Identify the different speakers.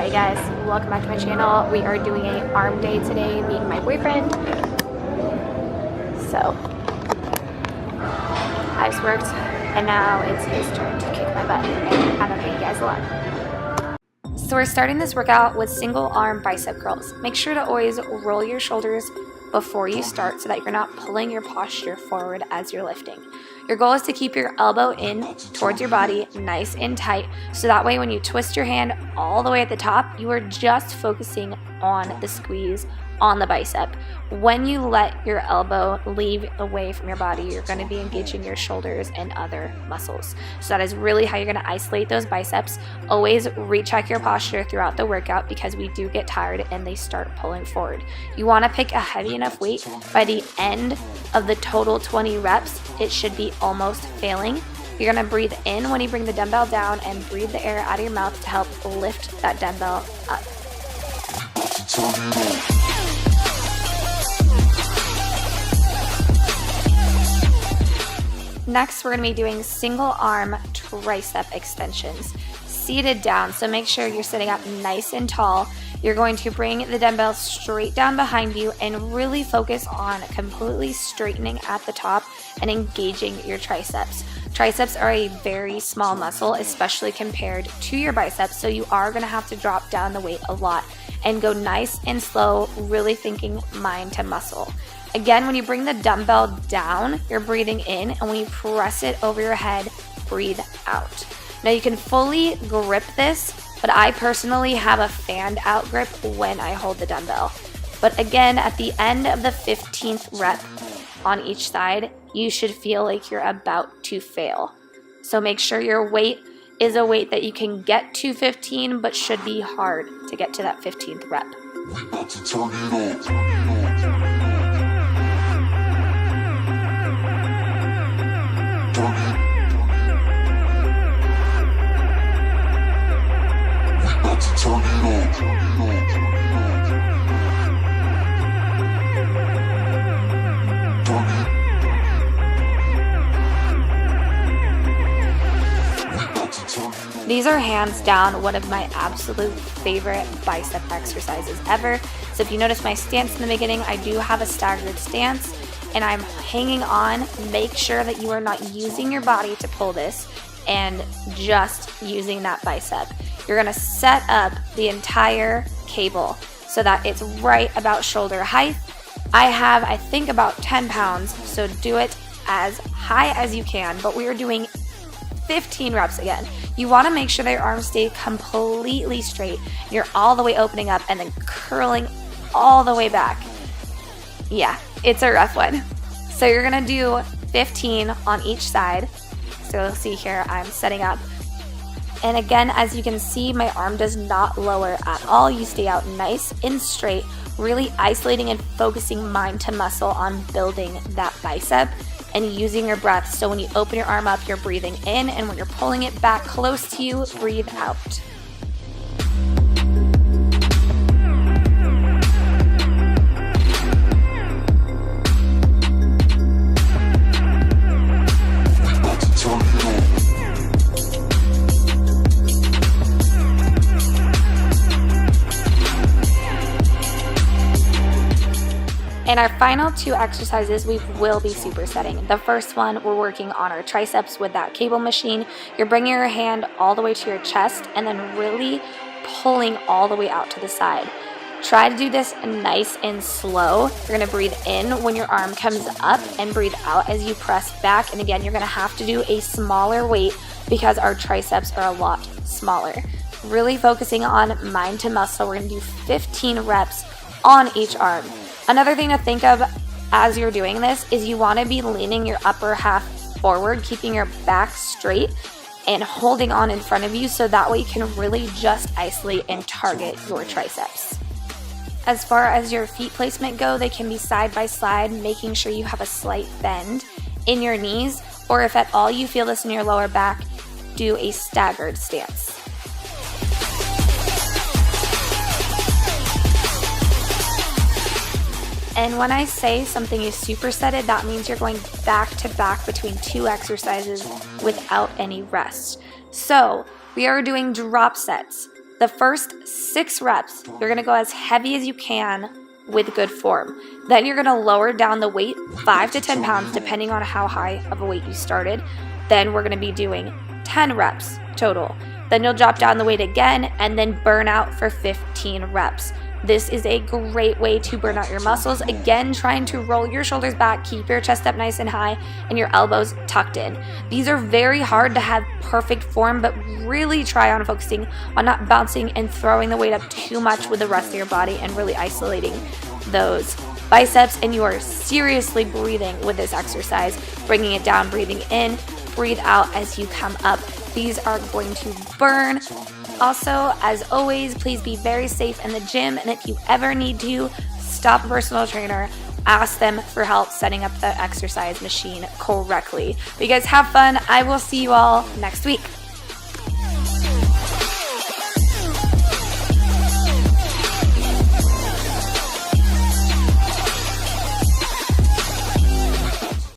Speaker 1: Alright guys, welcome back to my channel. We are doing a arm day today, me and my boyfriend. So, I just worked and now it's his turn to kick my butt and I don't know you guys a lot. So we're starting this workout with single arm bicep curls. Make sure to always roll your shoulders before you start so that you're not pulling your posture forward as you're lifting. Your goal is to keep your elbow in towards your body, nice and tight, so that way when you twist your hand all the way at the top, you are just focusing on the squeeze on the bicep. When you let your elbow leave away from your body, you're going to be engaging your shoulders and other muscles. So that is really how you're going to isolate those biceps. Always recheck your posture throughout the workout because we do get tired and they start pulling forward. You want to pick a heavy enough weight. By the end of the total 20 reps, it should be almost failing. You're going to breathe in when you bring the dumbbell down and breathe the air out of your mouth to help lift that dumbbell up. Next, we're going to be doing single arm tricep extensions, seated down. So make sure you're sitting up nice and tall. You're going to bring the dumbbell straight down behind you and really focus on completely straightening at the top and engaging your triceps. Triceps are a very small muscle, especially compared to your biceps, so you are going to have to drop down the weight a lot and go nice and slow, really thinking mind to muscle. Again, when you bring the dumbbell down, you're breathing in, and when you press it over your head, breathe out. Now you can fully grip this, but I personally have a fanned out grip when I hold the dumbbell. But again, at the end of the 15th rep on each side, you should feel like you're about to fail. So make sure your weight is a weight that you can get to 15, but should be hard to get to that 15th rep.
Speaker 2: We about to turn it on.
Speaker 1: These are hands down one of my absolute favorite bicep exercises ever. So if you notice my stance in the beginning, I do have a staggered stance and I'm hanging on. Make sure that you are not using your body to pull this and just using that bicep. You're gonna set up the entire cable so that it's right about shoulder height. I have, I think, about 10 pounds, so do it as high as you can, but we are doing 15 reps again. You want to make sure that your arms stay completely straight. You're all the way opening up and then curling all the way back. Yeah, it's a rough one. So you're going to do 15 on each side. So you'll see here I'm setting up. And again, as you can see, my arm does not lower at all. You stay out nice and straight, really isolating and focusing mind to muscle on building that bicep and using your breath. So when you open your arm up, you're breathing in, and when you're pulling it back close to you, breathe out. And our final two exercises, we will be supersetting. The first one, we're working on our triceps with that cable machine. You're bringing your hand all the way to your chest and then really pulling all the way out to the side. Try to do this nice and slow. You're gonna breathe in when your arm comes up and breathe out as you press back. And again, you're gonna have to do a smaller weight because our triceps are a lot smaller. Really focusing on mind to muscle. We're gonna do 15 reps on each arm. Another thing to think of as you're doing this is you want to be leaning your upper half forward, keeping your back straight and holding on in front of you so that way you can really just isolate and target your triceps. As far as your feet placement go, they can be side by side, making sure you have a slight bend in your knees, or if at all you feel this in your lower back, do a staggered stance. And when I say something is supersetted, that means you're going back to back between two exercises without any rest. So we are doing drop sets. The first 6 reps, you're gonna go as heavy as you can with good form. Then you're gonna lower down the weight 5 to 10 pounds, depending on how high of a weight you started. Then we're gonna be doing 10 reps total. Then you'll drop down the weight again and then burn out for 15 reps. This is a great way to burn out your muscles. Again, trying to roll your shoulders back, keep your chest up nice and high, and your elbows tucked in. These are very hard to have perfect form, but really try on focusing on not bouncing and throwing the weight up too much with the rest of your body and really isolating those biceps. And you are seriously breathing with this exercise, bringing it down, breathing in, breathe out as you come up. These are going to burn. Also, as always, please be very safe in the gym, and if you ever need to stop a personal trainer, ask them for help setting up the exercise machine correctly. But you guys have fun. I will see you all next week.